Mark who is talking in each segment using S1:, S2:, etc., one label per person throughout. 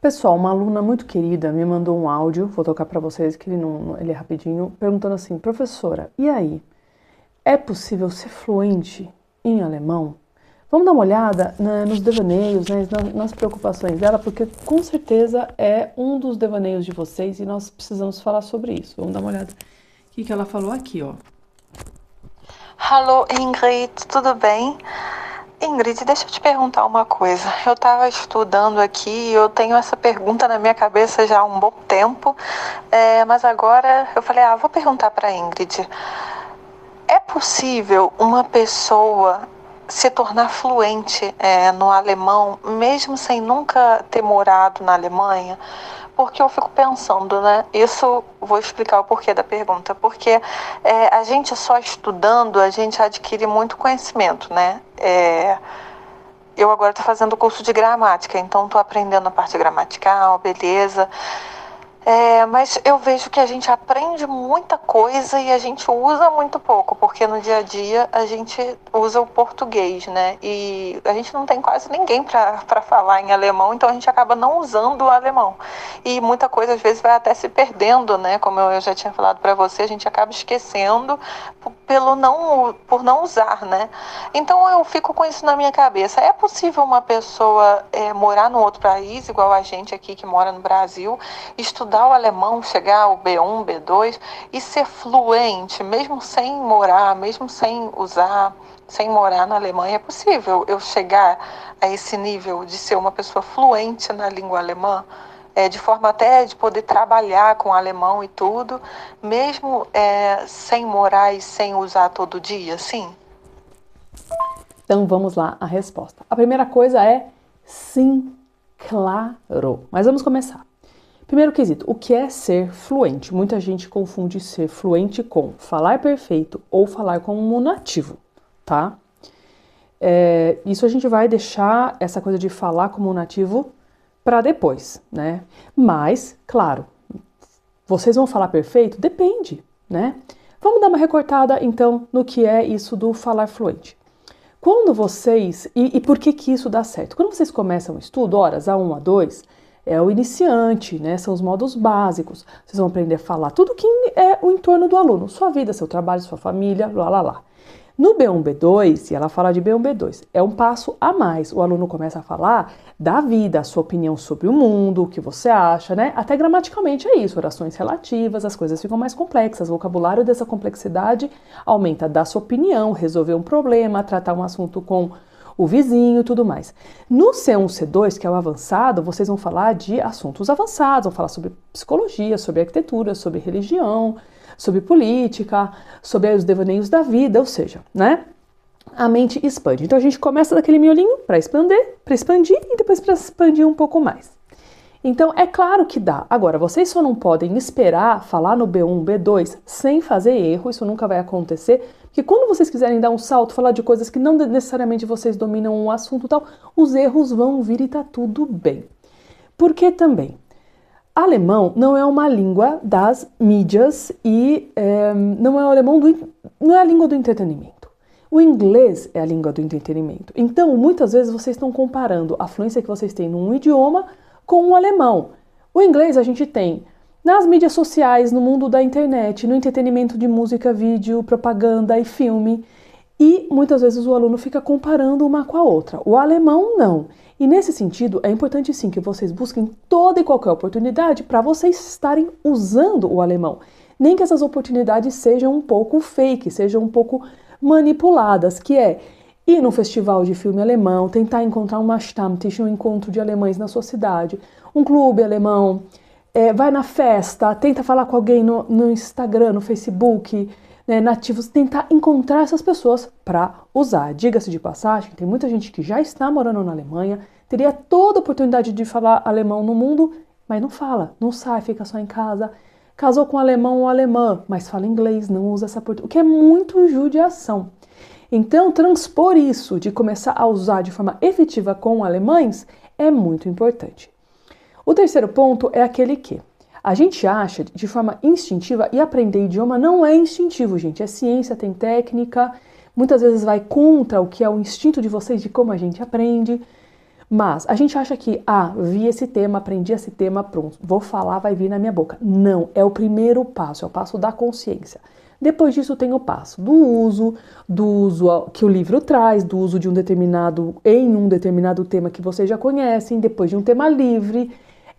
S1: Pessoal, uma aluna muito querida me mandou um áudio, vou tocar para vocês que ele é rapidinho, perguntando assim: professora, e aí? É possível ser fluente em alemão? Vamos dar uma olhada, né, nos devaneios, né, nas preocupações dela, porque com certeza é um dos devaneios de vocês e nós precisamos falar sobre isso. Vamos dar uma olhada. O que ela falou aqui, ó.
S2: Alô, Ingrid, tudo bem? Ingrid, deixa eu te perguntar uma coisa. Eu estava estudando aqui e eu tenho essa pergunta na minha cabeça já há um bom tempo, mas agora eu falei, vou perguntar para Ingrid. É possível uma pessoa se tornar fluente no alemão, mesmo sem nunca ter morado na Alemanha? Porque eu fico pensando, né? Isso, vou explicar o porquê da pergunta. Porque a gente só estudando, a gente adquire muito conhecimento, né? Eu agora estou fazendo curso de gramática, então estou aprendendo a parte gramatical, beleza. Mas eu vejo que a gente aprende muita coisa e a gente usa muito pouco, porque no dia a dia a gente usa o português, né? E a gente não tem quase ninguém para falar em alemão, então a gente acaba não usando o alemão. E muita coisa às vezes vai até se perdendo, né? Como eu já tinha falado para você, a gente acaba esquecendo por não usar, né? Então eu fico com isso na minha cabeça. É possível uma pessoa morar num outro país, igual a gente aqui que mora no Brasil, estudar o alemão, chegar ao B1, B2 e ser fluente, mesmo sem morar, mesmo sem usar, sem morar na Alemanha? É possível eu chegar a esse nível de ser uma pessoa fluente na língua alemã? De forma até de poder trabalhar com alemão e tudo, mesmo sem morar e sem usar todo dia, sim?
S1: Então vamos lá a resposta. A primeira coisa é sim, claro. Mas vamos começar. Primeiro quesito, o que é ser fluente? Muita gente confunde ser fluente com falar perfeito ou falar como nativo, tá? Isso a gente vai deixar essa coisa de falar como nativo para depois, né? Mas, claro, vocês vão falar perfeito? Depende, né? Vamos dar uma recortada, então, no que é isso do falar fluente. Quando vocês... E por que isso dá certo? Quando vocês começam o estudo, horas A1, A2... é o iniciante, né? São os módulos básicos. Vocês vão aprender a falar tudo que é o entorno do aluno. Sua vida, seu trabalho, sua família, lá, lá, lá. No B1, B2, e ela fala de B1, B2, é um passo a mais. O aluno começa a falar da vida, a sua opinião sobre o mundo, o que você acha, né? Até gramaticalmente é isso, orações relativas, as coisas ficam mais complexas. O vocabulário dessa complexidade aumenta, dar sua opinião, resolver um problema, tratar um assunto com o vizinho e tudo mais. No C1, C2, que é o avançado, vocês vão falar de assuntos avançados, vão falar sobre psicologia, sobre arquitetura, sobre religião, sobre política, sobre os devaneios da vida, ou seja, né? A mente expande. Então a gente começa daquele miolinho para expandir e depois para expandir um pouco mais. Então é claro que dá. Agora, vocês só não podem esperar falar no B1, B2 sem fazer erro, isso nunca vai acontecer, porque quando vocês quiserem dar um salto, falar de coisas que não necessariamente vocês dominam o assunto e tal, os erros vão vir e tá tudo bem. Porque também, alemão não é uma língua das mídias e não é a língua do entretenimento. O inglês é a língua do entretenimento. Então, muitas vezes vocês estão comparando a fluência que vocês têm num idioma com o alemão. O inglês a gente tem nas mídias sociais, no mundo da internet, no entretenimento de música, vídeo, propaganda e filme. E muitas vezes o aluno fica comparando uma com a outra. O alemão não. E nesse sentido, é importante sim que vocês busquem toda e qualquer oportunidade para vocês estarem usando o alemão. Nem que essas oportunidades sejam um pouco fake, sejam um pouco manipuladas, que é ir num festival de filme alemão, tentar encontrar uma Stammtisch, um encontro de alemães na sua cidade, um clube alemão, vai na festa, tenta falar com alguém no Instagram, no Facebook, né, nativos, tentar encontrar essas pessoas para usar. Diga-se de passagem, tem muita gente que já está morando na Alemanha, teria toda a oportunidade de falar alemão no mundo, mas não fala, não sai, fica só em casa. Casou com um alemão ou alemã, mas fala inglês, não usa essa oportunidade, o que é muito judiação. Então, transpor isso, de começar a usar de forma efetiva com alemães, é muito importante. O terceiro ponto é aquele que a gente acha de forma instintiva, e aprender idioma não é instintivo, gente, é ciência, tem técnica, muitas vezes vai contra o que é o instinto de vocês, de como a gente aprende. Mas a gente acha que, vi esse tema, aprendi esse tema, pronto, vou falar, vai vir na minha boca. Não, é o primeiro passo, é o passo da consciência. Depois disso tem o passo do uso que o livro traz, do uso de um determinado tema que vocês já conhecem, depois de um tema livre.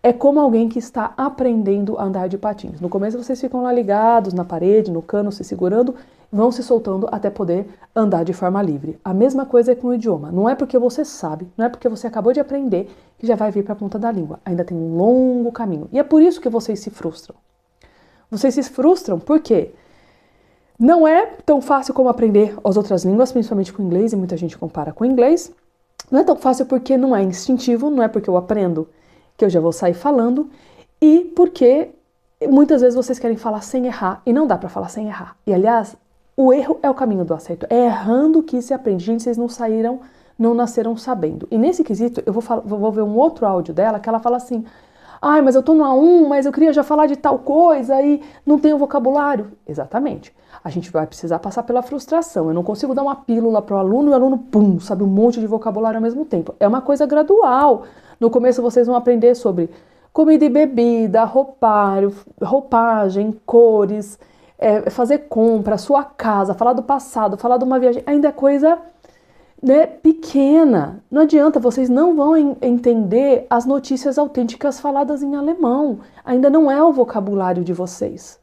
S1: É como alguém que está aprendendo a andar de patins. No começo vocês ficam lá ligados na parede, no cano, se segurando, vão se soltando até poder andar de forma livre. A mesma coisa é com o idioma. Não é porque você sabe, não é porque você acabou de aprender que já vai vir para a ponta da língua. Ainda tem um longo caminho. E é por isso que vocês se frustram. Vocês se frustram porque não é tão fácil como aprender as outras línguas, principalmente com o inglês, e muita gente compara com o inglês. Não é tão fácil porque não é instintivo, não é porque eu aprendo que eu já vou sair falando, e porque muitas vezes vocês querem falar sem errar, e não dá para falar sem errar. E aliás, o erro é o caminho do acerto. É errando que se aprende. Gente, vocês não nasceram sabendo. E nesse quesito, eu vou ver um outro áudio dela, que ela fala assim, mas eu tô no A1, mas eu queria já falar de tal coisa e não tenho vocabulário. Exatamente. A gente vai precisar passar pela frustração. Eu não consigo dar uma pílula pro aluno e o aluno, sabe um monte de vocabulário ao mesmo tempo. É uma coisa gradual. No começo vocês vão aprender sobre comida e bebida, roupagem, cores, fazer compra, sua casa, falar do passado, falar de uma viagem. Ainda é coisa, né, pequena. Não adianta, vocês não vão entender as notícias autênticas faladas em alemão. Ainda não é o vocabulário de vocês,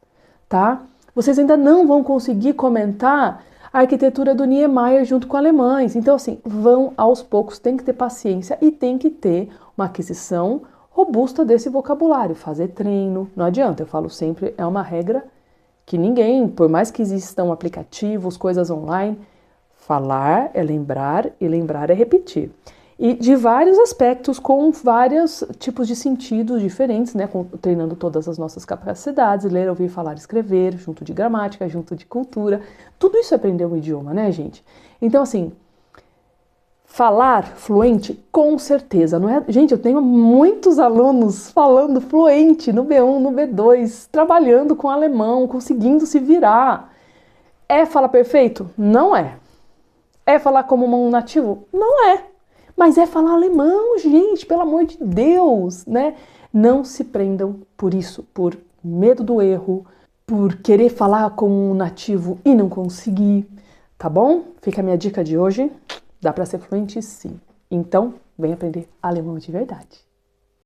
S1: tá? Vocês ainda não vão conseguir comentar a arquitetura do Niemeyer junto com alemães. Então, assim, vão aos poucos, tem que ter paciência e tem que ter uma aquisição robusta desse vocabulário. Fazer treino, não adianta, eu falo sempre, é uma regra que ninguém, por mais que existam aplicativos, coisas online, falar é lembrar e lembrar é repetir. E de vários aspectos, com vários tipos de sentidos diferentes, né? Treinando todas as nossas capacidades, ler, ouvir, falar, escrever, junto de gramática, junto de cultura. Tudo isso é aprender um idioma, né, gente? Então, assim, falar fluente, com certeza, não é? Gente, eu tenho muitos alunos falando fluente no B1, no B2, trabalhando com alemão, conseguindo se virar. É falar perfeito? Não é. É falar como um nativo? Não é. Mas é falar alemão, gente, pelo amor de Deus, né? Não se prendam por isso, por medo do erro, por querer falar como um nativo e não conseguir, tá bom? Fica a minha dica de hoje. Dá para ser fluente, sim. Então, vem aprender alemão de verdade.